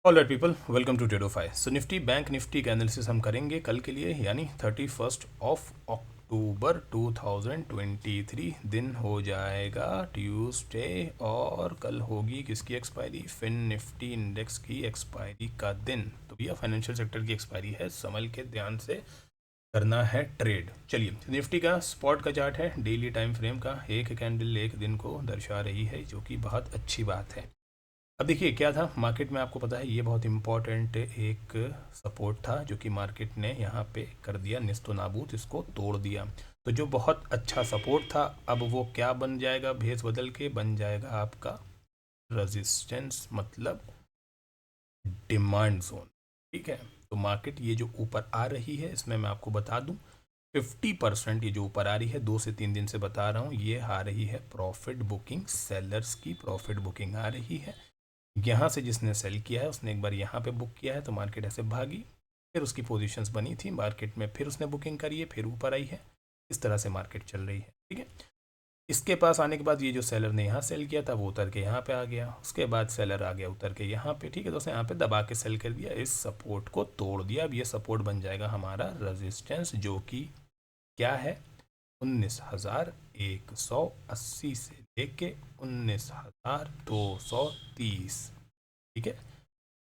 Alright people, welcome to Tradofy. So Nifty bank Nifty का analysis हम करेंगे कल के लिए, यानी 31 अक्टूबर 2023 दिन हो जाएगा ट्यूसडे, और कल होगी किसकी एक्सपायरी? फिन निफ्टी इंडेक्स की एक्सपायरी का दिन। तो भैया फाइनेंशियल सेक्टर की एक्सपायरी है, संभल के ध्यान से करना है ट्रेड। चलिए, निफ्टी का स्पॉट का चार्ट है डेली टाइम फ्रेम का, एक कैंडल एक दिन को दर्शा रही है, जो कि बहुत अच्छी बात है। अब देखिए क्या था मार्केट में, आपको पता है ये बहुत इंपॉर्टेंट एक सपोर्ट था जो कि मार्केट ने यहाँ पे कर दिया निस्तो नाबूद, इसको तोड़ दिया। तो जो बहुत अच्छा सपोर्ट था, अब वो क्या बन जाएगा? भेस बदल के बन जाएगा आपका रेजिस्टेंस, मतलब डिमांड जोन। ठीक है, तो मार्केट ये जो ऊपर आ रही है, इसमें मैं आपको बता दूं 50% ये जो ऊपर आ रही है, 2 से 3 दिन से बता रहा हूँ, ये आ रही है प्रॉफिट बुकिंग, सेलर्स की प्रॉफिट बुकिंग आ रही है। यहाँ से जिसने सेल किया है उसने एक बार यहाँ पे बुक किया है, तो मार्केट ऐसे भागी, फिर उसकी पोजीशंस बनी थी मार्केट में, फिर उसने बुकिंग करी है, फिर ऊपर आई है। इस तरह से मार्केट चल रही है। ठीक है, इसके पास आने के बाद ये जो सेलर ने यहाँ सेल किया था वो उतर के यहाँ पे आ गया, उसके बाद सेलर आ गया उतर के यहाँ पे। ठीक है, तो उसने यहाँ पे दबा के सेल कर दिया, इस सपोर्ट को तोड़ दिया। अब ये सपोर्ट बन जाएगा हमारा रेजिस्टेंस, जो कि क्या है? 19,180 से लेके 19,230। ठीक है,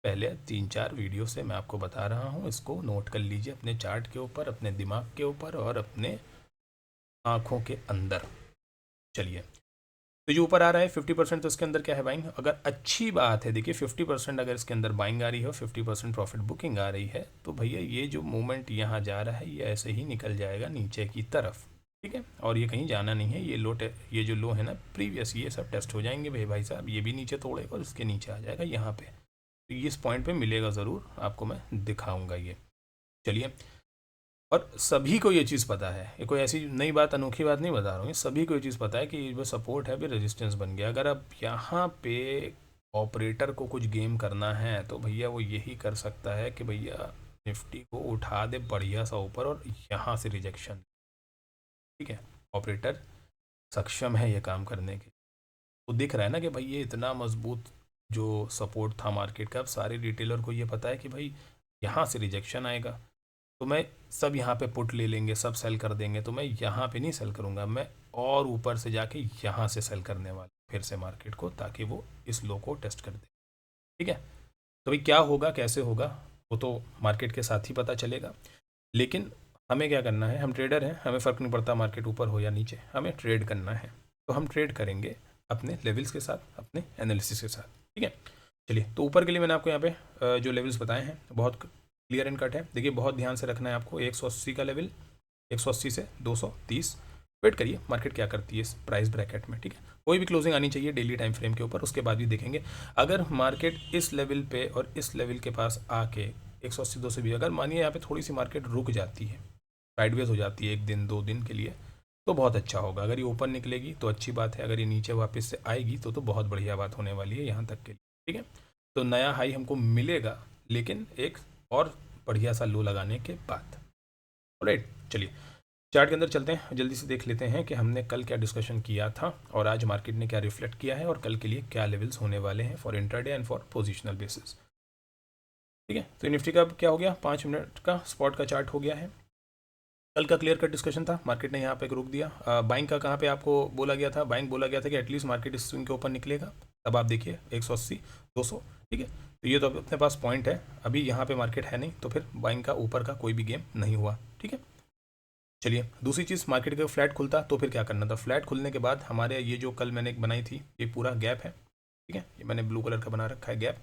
पहले 3-4 वीडियो से मैं आपको बता रहा हूँ, इसको नोट कर लीजिए अपने चार्ट के ऊपर, अपने दिमाग के ऊपर और अपने आँखों के अंदर। चलिए, तो जो ऊपर आ रहा है 50%, तो इसके अंदर क्या है? बाइंग। अगर अच्छी बात है, देखिए 50% अगर इसके अंदर बाइंग आ रही है, 50% प्रॉफिट बुकिंग आ रही है, तो भैया ये जो मूवमेंट यहाँ जा रहा है ये ऐसे ही निकल जाएगा नीचे की तरफ। ठीक है, और ये कहीं जाना नहीं है। ये जो लो है ना प्रीवियस, ये सब टेस्ट हो जाएंगे भाई साहब, ये भी नीचे तोड़ेगा और इसके नीचे आ जाएगा यहाँ पे। तो इस पॉइंट पे मिलेगा ज़रूर, आपको मैं दिखाऊंगा ये। चलिए, और सभी को ये चीज़ पता है, ये कोई ऐसी नई बात, अनोखी बात नहीं बता रहा हूँ, ये सभी को ये चीज़ पता है कि ये जो सपोर्ट है भी रेजिस्टेंस बन गया। अगर अब यहाँ पे ऑपरेटर को कुछ गेम करना है तो भैया वो यही कर सकता है कि भैया निफ्टी को उठा दे बढ़िया सा ऊपर और यहाँ से रिजेक्शन। ठीक है, ऑपरेटर सक्षम है ये काम करने के। तो दिख रहा है ना कि भाई ये इतना मजबूत जो सपोर्ट था मार्केट का, अब सारे रिटेलर को ये पता है कि भाई यहाँ से रिजेक्शन आएगा, तो मैं सब यहाँ पे पुट ले लेंगे, सब सेल कर देंगे, तो मैं यहाँ पे नहीं सेल करूँगा, मैं और ऊपर से जाके यहाँ से सेल करने वाला फिर से मार्केट को, ताकि वो इस लो को टेस्ट कर दे। ठीक है, तो भाई क्या होगा कैसे होगा वो तो मार्केट के साथ ही पता चलेगा, लेकिन हमें क्या करना है? हम ट्रेडर हैं, हमें फ़र्क नहीं पड़ता मार्केट ऊपर हो या नीचे, हमें ट्रेड करना है। तो हम ट्रेड करेंगे अपने लेवल्स के साथ, अपने एनालिसिस के साथ। ठीक है, चलिए, तो ऊपर के लिए मैंने आपको यहाँ पे जो लेवल्स बताए हैं बहुत क्लियर एंड कट है। देखिए, बहुत ध्यान से रखना है आपको, 180 का लेवल, 180 से 230। वेट करिए मार्केट क्या करती है इस प्राइस ब्रैकेट में। ठीक है, कोई भी क्लोजिंग आनी चाहिए डेली टाइम फ्रेम के ऊपर, उसके बाद भी देखेंगे। अगर मार्केट इस लेवल पे और इस लेवल के पास आके 180 200 भी, अगर मानिए यहाँ पे थोड़ी सी मार्केट रुक जाती है, साइडवेज हो जाती है 1 दिन 2 दिन के लिए, तो बहुत अच्छा होगा। अगर ये ऊपर निकलेगी तो अच्छी बात है, अगर ये नीचे वापस से आएगी तो बहुत बढ़िया बात होने वाली है यहाँ तक के लिए। ठीक है, तो नया हाई हमको मिलेगा, लेकिन एक और बढ़िया सा लो लगाने के बाद। राइट, चलिए चार्ट के अंदर चलते हैं, जल्दी से देख लेते हैं कि हमने कल क्या डिस्कशन किया था और आज मार्केट ने क्या रिफ्लेक्ट किया है, और कल के लिए क्या लेवल्स होने वाले हैं for intraday and for positional basis. ठीक है, तो निफ्टी का क्या हो गया? 5 मिनट का स्पॉट का चार्ट हो गया है। कल का क्लियर कट डिस्कशन था, मार्केट ने यहाँ पे रुक दिया। बाइंग का कहाँ पे आपको बोला गया था? बाइंग बोला गया था कि एटलीस्ट मार्केट इस स्विंग के ऊपर निकलेगा, तब आप देखिए 180 200। ठीक है, तो ये तो अपने पास पॉइंट है, अभी यहाँ पे मार्केट है नहीं, तो फिर बाइंग का ऊपर का कोई भी गेम नहीं हुआ। ठीक है, चलिए दूसरी चीज़, मार्केट का फ्लैट खुलता तो फिर क्या करना था? फ्लैट खुलने के बाद हमारे ये जो कल मैंने एक बनाई थी, ये पूरा गैप है। ठीक है, ये मैंने ब्लू कलर का बना रखा है गैप,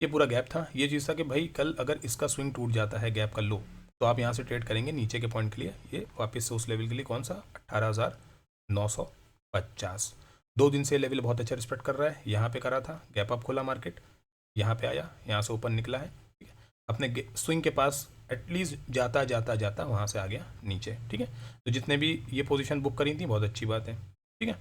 ये पूरा गैप था। ये चीज़ था कि भाई कल अगर इसका स्विंग टूट जाता है गैप का लो, तो आप यहाँ से ट्रेड करेंगे नीचे के पॉइंट के लिए, ये वापस से उस लेवल के लिए, कौन सा? 18,950। 2 दिन से लेवल बहुत अच्छा रिस्पेक्ट कर रहा है, यहाँ पे करा था, गैप अप खोला मार्केट, यहाँ पे आया, यहाँ से ऊपर निकला है। ठीक है, अपने स्विंग के पास एटलीस्ट जाता जाता जाता वहाँ से आ गया नीचे। ठीक है, तो जितने भी ये पोजीशन बुक करी थी बहुत अच्छी बात है। ठीक है,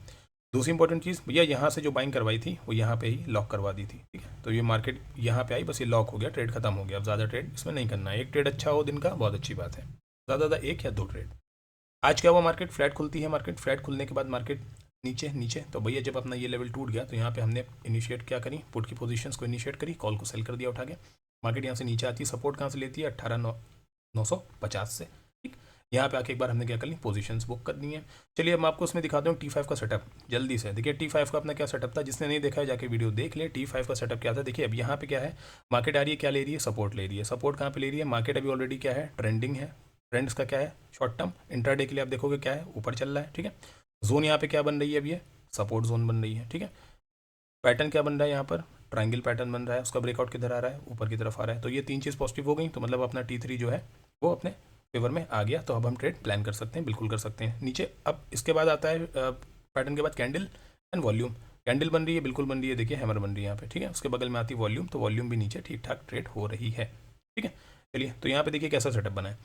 दूसरी इंपॉर्टेंट चीज़ भैया, यहाँ से जो बाइंग करवाई थी वो यहाँ पे ही लॉक करवा दी थी। ठीक है, तो ये मार्केट यहाँ पे आई, बस ये लॉक हो गया, ट्रेड खत्म हो गया। अब ज़्यादा ट्रेड इसमें नहीं करना है, एक ट्रेड अच्छा हो दिन का बहुत अच्छी बात है, ज़्यादा 1 या 2 ट्रेड। आज क्या हुआ? मार्केट फ्लैट खुलती है, मार्केट फ्लैट खुलने के बाद मार्केट नीचे नीचे, तो भैया जब अपना ये लेवल टूट गया तो यहाँ पे हमने इनिशिएट क्या करी, पुट की पोजीशंस को इनिशिएट करी, कॉल को सेल कर दिया उठा के। मार्केट यहाँ से नीचे आती है, सपोर्ट कहाँ से लेती है 18,950 से, ठीक। यहाँ पे आके एक बार हमने क्या कर ली, पोजीशंस बुक कर दी है। चलिए अब मैं आपको उसमें दिखाता हूँ T5 का सेटअप जल्दी से। देखिए T5 का अपना क्या सेटअप था, जिसने नहीं देखा है जाके वीडियो देख ले। T5 का सेटअप क्या था, देखिए अब यहाँ पे क्या है, मार्केट आ रही है, क्या ले रही है, सपोर्ट ले रही है। सपोर्ट कहाँ पे ले रही है, मार्केट अभी ऑलरेडी क्या है, ट्रेंडिंग है। ट्रेंड्स का क्या है, शॉर्ट टर्म। इंट्राडे के लिए आप देखोगे क्या है, ऊपर चल रहा है, ठीक है। जोन यहाँ पे क्या बन रही है, अब ये सपोर्ट जोन बन रही है, ठीक है। पैटर्न क्या बन रहा है यहाँ पर, ट्रायंगल पैटर्न बन रहा है, उसका ब्रेकआउट किधर आ रहा है, ऊपर की तरफ आ रहा है। तो ये 3 चीज़ पॉजिटिव हो गई, तो मतलब अपना T3 जो है वो अपने फेवर में आ गया। तो अब हम ट्रेड प्लान कर सकते हैं, बिल्कुल कर सकते हैं। नीचे अब इसके बाद आता है पैटर्न के बाद कैंडल एंड वॉल्यूम। कैंडल बन रही है, बिल्कुल बन रही है, देखिए हैमर बन रही है यहाँ पे, ठीक है। उसके बगल में आती है वॉल्यूम, तो वॉल्यूम भी नीचे ठीक ठाक ट्रेड हो रही है, ठीक है। चलिए तो यहाँ पे देखिए कैसा सेटअप बना है,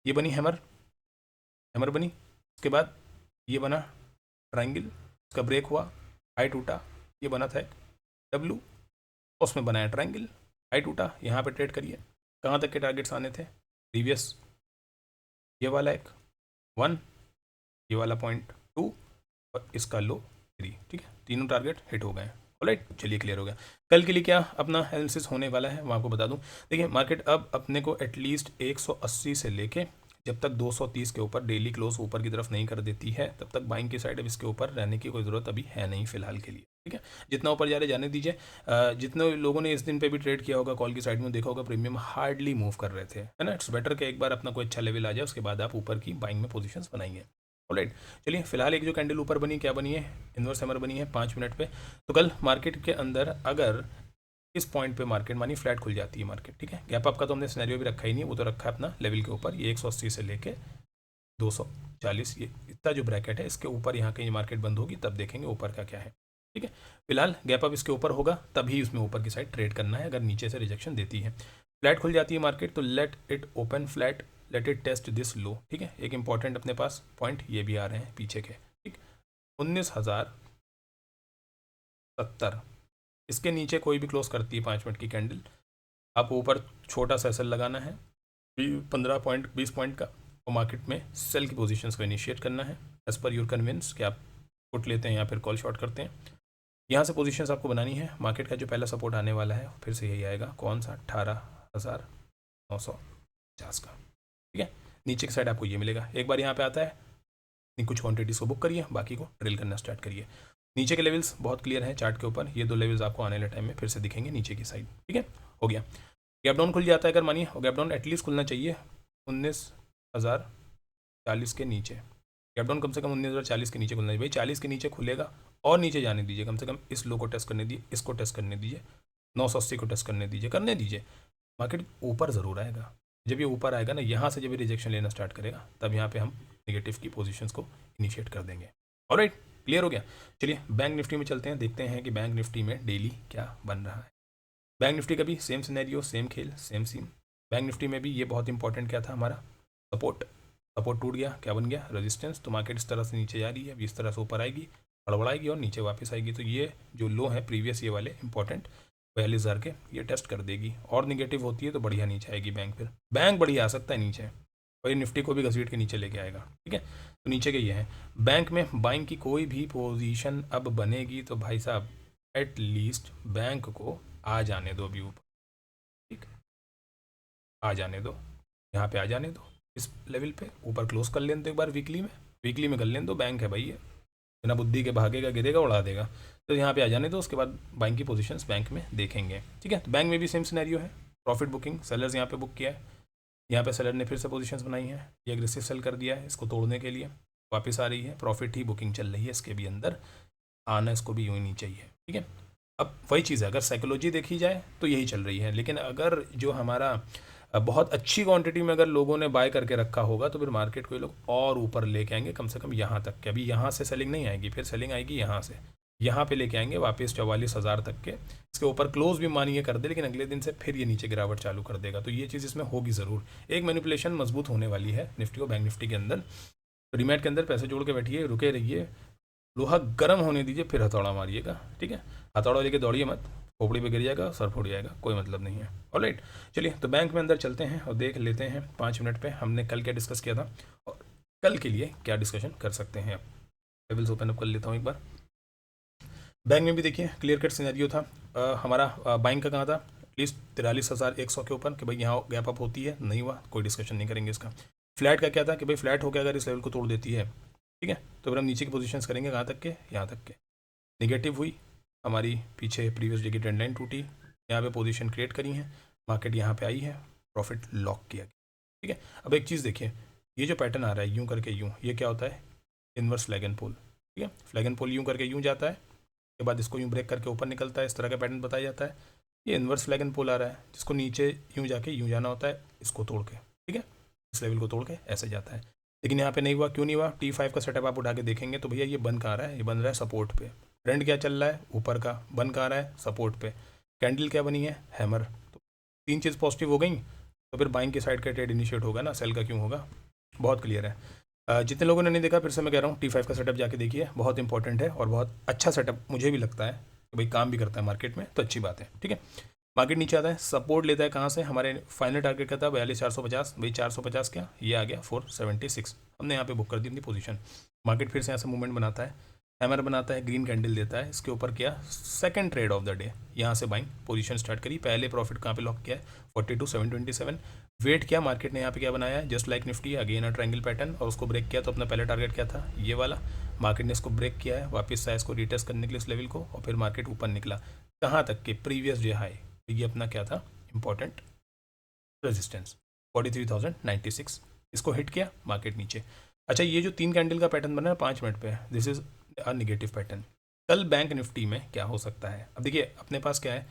ये बनी हैमर, हैमर बनी, उसके बाद ये बना ट्रायंगल, उसका ब्रेक हुआ, हाई टूटा, ये बना था एक डब्लू, उसमें बनाया ट्रायंगल, हाई टूटा, यहाँ पे ट्रेड करिए। कहाँ तक के टारगेट्स आने थे, प्रीवियस ये वाला एक 1, ये वाला 0.2 और इसका लो 3, ठीक है। तीनों टारगेट हिट हो गए, ऑलराइट। चलिए क्लियर हो गया। कल के लिए क्या अपना एनालिसिस होने वाला है मैं आपको बता दूं। देखिए मार्केट अब अपने को एटलीस्ट 180 से लेके जब तक 230 के ऊपर डेली क्लोज ऊपर की तरफ नहीं कर देती है, तब तक बाइंग की साइड अब इसके ऊपर रहने की कोई ज़रूरत अभी है नहीं फिलहाल के लिए, ठीक है। जितना ऊपर जा रहे जाने दीजिए। जितने लोगों ने इस दिन पे भी ट्रेड किया होगा कॉल की साइड में, देखा होगा प्रीमियम हार्डली मूव कर रहे थे, है ना। इट्स बेटर कि एक बार अपना कोई अच्छा लेवल आ जाए, उसके बाद आप ऊपर की बाइंग में पोजीशंस बनाएंगे, ऑलराइट। चलिए फिलहाल एक जो कैंडल ऊपर बनी, क्या बनी है, इन्वर्स हैमर बनी है 5 मिनट पे। तो कल मार्केट के अंदर अगर इस पॉइंट पे मार्केट मानी फ्लैट खुल जाती है मार्केट, ठीक है। गैप अप का तो हमने सिनेरियो भी रखा ही नहीं, वो तो रखा है अपना लेवल के ऊपर, ये 180 से लेके 240, ये इतना जो ब्रैकेट है इसके ऊपर यहाँ कहीं मार्केट बंद होगी, तब देखेंगे ऊपर का क्या है, ठीक है। फिलहाल गैप अप इसके ऊपर होगा तभी उसमें ऊपर की साइड ट्रेड करना है। अगर नीचे से रिजेक्शन देती है, फ्लैट खुल जाती है मार्केट, तो let it open flat, let it test this low, ठीक है। एक इंपॉर्टेंट अपने पास पॉइंट ये भी आ रहे हैं पीछे के, ठीक। 19,070 इसके नीचे कोई भी क्लोज करती है 5 मिनट की कैंडल, आप ऊपर छोटा सा सेल लगाना है 15 पॉइंट 20 पॉइंट का, और मार्केट में सेल की पोजीशंस को इनिशिएट करना है एज पर योर कन्विंस, कि आप पुट लेते हैं या फिर कॉल शॉर्ट करते हैं। यहाँ से पोजीशंस आपको बनानी है। मार्केट का जो पहला सपोर्ट आने वाला है फिर से यही आएगा, कौन सा, 18,950 का, ठीक है। नीचे की साइड आपको ये मिलेगा। एक बार यहाँ पे आता है, कुछ क्वांटिटीज़ को बुक करिए, बाकी को ड्रिल करना स्टार्ट करिए। नीचे के लेवल्स बहुत क्लियर हैं चार्ट के ऊपर, ये 2 लेवल्स आपको आने वाले टाइम में फिर से दिखेंगे नीचे की साइड, ठीक है। हो गया, गैप डाउन खुल जाता है अगर मानिए, और गैप डाउन एटलीस्ट खुलना चाहिए 19,040 के नीचे। गैप डाउन कम से कम 19,040 के नीचे खुलना चाहिए भाई। 40 के नीचे खुलेगा और नीचे जाने दीजिए, कम से कम इस लो को टेस्ट करने दीजिए, इसको टेस्ट करने दीजिए, 980 को टेस्ट करने दीजिए। मार्केट ऊपर ज़रूर आएगा। जब ये ऊपर आएगा ना, यहाँ से जब ये रिजेक्शन लेना स्टार्ट करेगा, तब यहाँ पे हम नेगेटिव की पोजीशंस को इनिशिएट कर देंगे, ऑलराइट। क्लियर हो गया। चलिए बैंक निफ्टी में चलते हैं, देखते हैं कि बैंक निफ्टी में डेली क्या बन रहा है। बैंक निफ्टी का भी सेम सिनेरियो, सेम खेल, सेम सीन। बैंक निफ्टी में भी ये बहुत इंपॉर्टेंट क्या था हमारा, सपोर्ट टूट गया, क्या बन गया, रेजिस्टेंस। तो मार्केट इस तरह से नीचे जा रही है, अभी इस तरह से ऊपर आएगी, हड़बड़ाएगी और नीचे वापस आएगी। तो ये जो लो है प्रीवियस ये वाले इंपॉर्टेंट 42,000 के, ये टेस्ट कर देगी, और निगेटिव होती है तो बढ़िया नीचे आएगी बैंक। फिर बैंक बढ़िया आ सकता है नीचे, और ये निफ्टी को भी घसीट के नीचे लेके आएगा, ठीक है। तो नीचे के ये है, बैंक में बाइंग की कोई भी पोजीशन अब बनेगी तो भाई साहब एटलीस्ट बैंक को आ जाने दो अभी ऊपर, ठीक, आ जाने दो, यहाँ पे आ जाने दो, इस लेवल पे ऊपर क्लोज कर लेने दो एक बार वीकली में कर लेने दो। बैंक है भाई ये, बिना बुद्धि के भागेगा, गिरेगा, उड़ा देगा। तो यहाँ पे आ जाने दो, उसके बाद बैंक की पोजीशंस बैंक में देखेंगे, ठीक है। तो बैंक में भी सेम सिनेरियो है, प्रॉफिट बुकिंग, सेलर्स यहाँ पे बुक किया है, यहाँ पे सेलर ने फिर से पोजीशंस बनाई है, ये एग्रेसिव सेल कर दिया है, इसको तोड़ने के लिए वापस आ रही है, प्रॉफिट ही बुकिंग चल रही है, इसके भी अंदर आना इसको भी यूँ ही नहीं चाहिए, ठीक है। अब वही चीज़ है, अगर साइकोलॉजी देखी जाए तो यही चल रही है, लेकिन अगर जो हमारा बहुत अच्छी क्वांटिटी में अगर लोगों ने बाय करके रखा होगा तो फिर मार्केट को ये लोग और ऊपर लेके आएंगे, कम से कम यहाँ तक के। अभी यहाँ से सेलिंग नहीं आएगी, फिर सेलिंग आएगी यहाँ से, यहाँ पे लेके आएंगे वापस 44,000 तक के। इसके ऊपर क्लोज भी मानिए कर दे, लेकिन अगले दिन से फिर ये नीचे गिरावट चालू कर देगा। तो ये चीज़ इसमें होगी ज़रूर, एक मैनिपुलेशन मजबूत होने वाली है निफ्टी और बैंक निफ्टी के अंदर। तो डीमैट के अंदर पैसे जोड़ के बैठिए, रुके रहिए, लोहा गर्म होने दीजिए, फिर हथौड़ा मारिएगा, ठीक है। हथौड़ा लेके दौड़िए मत, खोपड़ी पे गिर जाएगा, सर फूट जाएगा, कोई मतलब नहीं है, ऑलराइट। चलिए तो बैंक में अंदर चलते हैं और देख लेते हैं 5 मिनट पे हमने कल क्या डिस्कस किया था और कल के लिए क्या डिस्कशन कर सकते हैं अब। लेवल्स ओपन अप कर लेता हूँ एक बार। बैंक में भी देखिए क्लियर कट सिनेरियो था। हमारा बाइंग का कहाँ था, एटलीस्ट 43,100 के ऊपर कि भाई यहाँ गैप अप होती है, नहीं हुआ कोई डिस्कशन नहीं करेंगे इसका। फ्लैट का क्या था कि भाई फ्लैट होकर अगर इस लेवल को तोड़ देती है, ठीक है, तो फिर हम नीचे की पोजीशंस करेंगे कहाँ तक के, यहाँ तक के। नेगेटिव हुई हमारी, पीछे प्रीवियस डे की ट्रेंड लाइन टूटी, यहाँ पे पोजीशन क्रिएट करी है, मार्केट यहाँ पे आई है, प्रॉफिट लॉक किया गया, ठीक है। अब एक चीज़ देखिए, ये जो पैटर्न आ रहा है यूँ करके यूँ, ये क्या होता है, इनवर्स फ्लैग एंड पोल, ठीक है। फ्लैग एंड पोल यूँ करके यूँ जाता है, के बाद इसको यूँ ब्रेक करके ऊपर निकलता है, इस तरह का पैटर्न बताया जाता है। ये इनवर्स फ्लैग एंड पोल आ रहा है, जिसको नीचे यूँ जाके यूँ जाना होता है, इसको तोड़ के, ठीक है, इस लेवल को तोड़ के ऐसे जाता है। लेकिन यहाँ पे नहीं हुआ, क्यों नहीं हुआ, T5 का सेटअप आप उठा के देखेंगे तो भैया ये बन कहाँ रहा है, ये बन रहा है सपोर्ट पे। ट्रेंड क्या चल रहा है, ऊपर का, बन कहाँ रहा है, सपोर्ट पे। कैंडल क्या बनी है, हैमर। तो तीन चीज़ पॉजिटिव हो गई, तो फिर बाइंग की साइड का ट्रेड इनिशिएट होगा ना, सेल का क्यों होगा, बहुत क्लियर है। जितने लोगों ने नहीं देखा, फिर से मैं कह रहा हूँ T5 का सेटअप जाके देखिए, बहुत इंपॉर्टेंट है और बहुत अच्छा सेटअप मुझे भी लगता है कि भाई काम भी करता है मार्केट में, तो अच्छी बात है, ठीक है। मार्केट नीचे आता है, सपोर्ट लेता है कहाँ से, हमारे फाइनल टारगेट का था 42,450, भाई 450 क्या, ये आ गया 476, हमने यहाँ पे बुक कर दी अपनी पोजीशन। मार्केट फिर से यहाँ से मूवमेंट बनाता है, हैमर बनाता है, ग्रीन कैंडल देता है, इसके ऊपर किया second trade off the day, यहाँ से बाइंग पोजीशन स्टार्ट करी, पहले प्रॉफिट कहाँ पे लॉक किया है 42,727। वेट किया मार्केट ने यहाँ पे क्या बनाया है, just like Nifty again a triangle pattern, और उसको ब्रेक किया, तो अपना पहला टारगेट क्या था, ये वाला। मार्केट ने इसको ब्रेक किया है, वापस आया इसको रिटेस्ट करने के लिए इस लेवल को, और फिर मार्केट ऊपर निकला कहाँ तक के, प्रीवियस डे हाई, ये अपना क्या था, इंपॉर्टेंट रेजिस्टेंस 43,096, इसको हिट किया, मार्केट नीचे। अच्छा, ये जो तीन कैंडल का पैटर्न बना है 5 मिनट पे, this is a negative pattern. कल बैंक निफ्टी में क्या हो सकता है, अब देखिए अपने पास क्या है,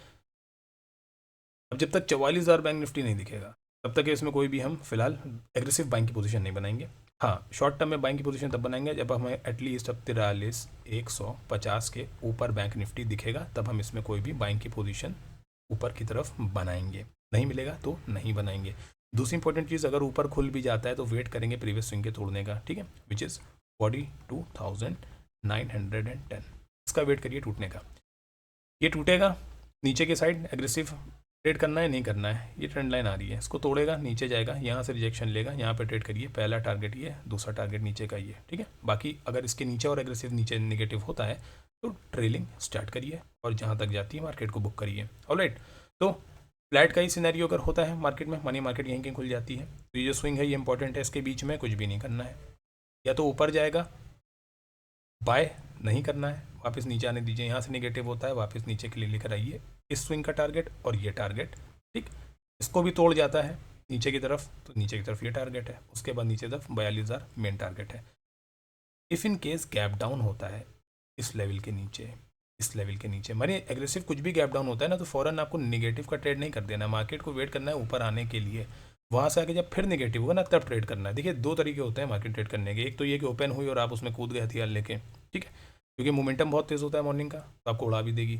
अब जब तक 44,000 बैंक निफ्टी नहीं दिखेगा तब तक इसमें कोई भी हम फिलहाल एग्रेसिव बाइंग की पोजीशन नहीं बनाएंगे। हाँ, शॉर्ट टर्म में बाइंग की पोजीशन तब बनाएंगे जब हमें एटलीस्ट अब 43,150 के ऊपर बैंक निफ्टी दिखेगा, तब हम इसमें कोई भी बाइंग की पोजीशन ऊपर की तरफ बनाएंगे, नहीं मिलेगा तो नहीं बनाएंगे। दूसरी इंपॉर्टेंट चीज़, अगर ऊपर खुल भी जाता है तो वेट करेंगे प्रीवियस स्विंग के तोड़ने का, ठीक है, विच इज़ 42,910, इसका वेट करिए टूटने का। ये टूटेगा, नीचे के साइड एग्रेसिव ट्रेड करना है नहीं करना है, ये ट्रेंड लाइन आ रही है, इसको तोड़ेगा, नीचे जाएगा, यहाँ से रिजेक्शन लेगा, यहाँ पे ट्रेड करिए, पहला टारगेट ये, दूसरा टारगेट नीचे का ये, ठीक है। बाकी अगर इसके नीचे और एग्रेसिव नीचे नेगेटिव होता है तो ट्रेलिंग स्टार्ट करिए और जहाँ तक जाती है मार्केट को बुक करिए, ऑलराइट। तो फ्लैट का ही सिनेरियो अगर होता है मार्केट में, मनी मार्केट यहीं कहीं खुल जाती है, तो ये जो स्विंग है ये इंपॉर्टेंट है, इसके बीच में कुछ भी नहीं करना है, या तो ऊपर जाएगा, बाय नहीं करना है, वापस नीचे आने दीजिए, यहाँ से नेगेटिव होता है वापस नीचे के लिए लेकर आइए, इस स्विंग का टारगेट और ये टारगेट, ठीक। इसको भी तोड़ जाता है नीचे की तरफ, तो नीचे की तरफ ये टारगेट है, उसके बाद नीचे तरफ 42,000 मेन टारगेट है। If in case gap down होता है इस लेवल के नीचे, इस लेवल के नीचे माने एग्रेसिव कुछ भी गैप डाउन होता है ना, तो फ़ौरन आपको नेगेटिव का ट्रेड नहीं कर देना, मार्केट को वेट करना है ऊपर आने के लिए, वहाँ से आके जब फिर नेगेटिव होगा ना तब ट्रेड करना है। देखिए दो तरीके होते हैं मार्केट ट्रेड करने के, एक तो ये कि ओपन हुई और आप उसमें कूद गए हथियार लेके, ठीक है, क्योंकि मोमेंटम बहुत तेज़ होता है मॉर्निंग का, तो आपको उड़ा भी देगी।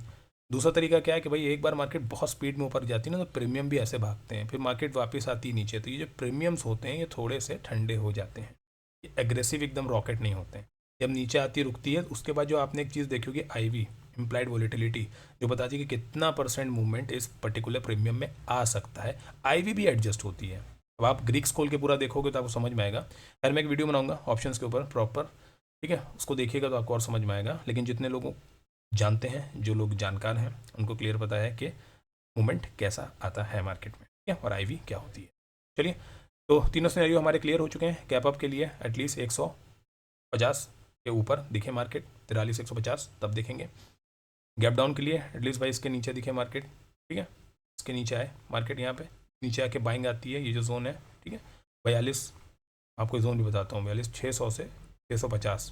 दूसरा तरीका क्या है कि भाई एक बार मार्केट बहुत स्पीड में ऊपर जाती है ना, तो प्रीमियम भी ऐसे भागते हैं, फिर मार्केट वापस आती है नीचे, तो ये जो प्रीमियम्स होते हैं ये थोड़े से ठंडे हो जाते हैं, ये एग्रेसिव एकदम रॉकेट नहीं होते हैं। जब नीचे आती रुकती है, उसके बाद जो आपने एक चीज़ देखी होगी IV इम्प्लाइड वॉलेटिलिटी, जो बताती है कि कितना % मूवमेंट इस पर्टिकुलर प्रीमियम में आ सकता है, IV भी एडजस्ट होती है। अब आप ग्रीक्स खोल के पूरा देखोगे तो आपको समझ में आएगा, खैर मैं एक वीडियो बनाऊंगा ऑप्शंस के ऊपर प्रॉपर, ठीक है, उसको देखिएगा तो आपको और समझ में आएगा। लेकिन जितने लोग जानते हैं, जो लोग जानकार हैं, उनको क्लियर पता है कि मूवमेंट कैसा आता है मार्केट में, ठीक है, और IV क्या होती है। चलिए, तो तीनों सिनेरियो हमारे क्लियर हो चुके हैं। गैप अप के लिए एटलीस्ट 150 के ऊपर दिखे मार्केट, 43,150 तब देखेंगे। गैप डाउन के लिए एटलीस्ट भाई इसके नीचे दिखे मार्केट, ठीक है, इसके नीचे आए मार्केट, यहाँ पे नीचे आके बाइंग आती है, ये जो जोन है, ठीक है, 42, आपको जोन भी बताता हूँ, 42,600 से 650,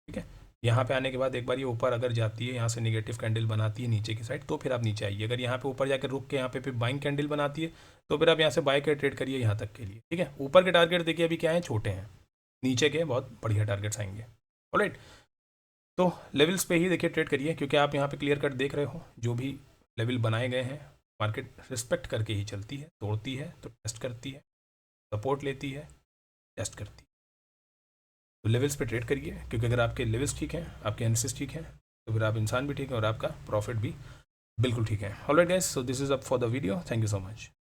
ठीक है। यहाँ पे आने के बाद एक बार ये ऊपर अगर जाती है, यहाँ से नेगेटिव कैंडल बनाती है नीचे की साइड, तो फिर आप नीचे आइए। अगर यहाँ पे ऊपर जाकर रुक के यहाँ पे फिर बाइंग कैंडल बनाती है, तो फिर आप यहाँ से बाय के ट्रेड करिए यहाँ तक के लिए, ठीक है। ऊपर के टारगेट देखिए अभी क्या है, छोटे हैं, नीचे के बहुत बढ़िया टारगेट्स आएंगे, ऑलराइट। तो लेवल्स पे ही देखिए ट्रेड करिए, क्योंकि आप यहाँ पे क्लियर कट देख रहे हो, जो भी लेवल बनाए गए हैं मार्केट रिस्पेक्ट करके ही चलती है, तोड़ती है तो टेस्ट करती है, सपोर्ट लेती है, टेस्ट करती है। तो लेवल्स पे ट्रेड करिए, क्योंकि अगर आपके लेवल्स ठीक हैं, आपके एनालिसिस ठीक है, तो फिर आप इंसान भी ठीक है और आपका प्रॉफिट भी बिल्कुल ठीक है। Alright guys, so this is up for the video, thank you so much.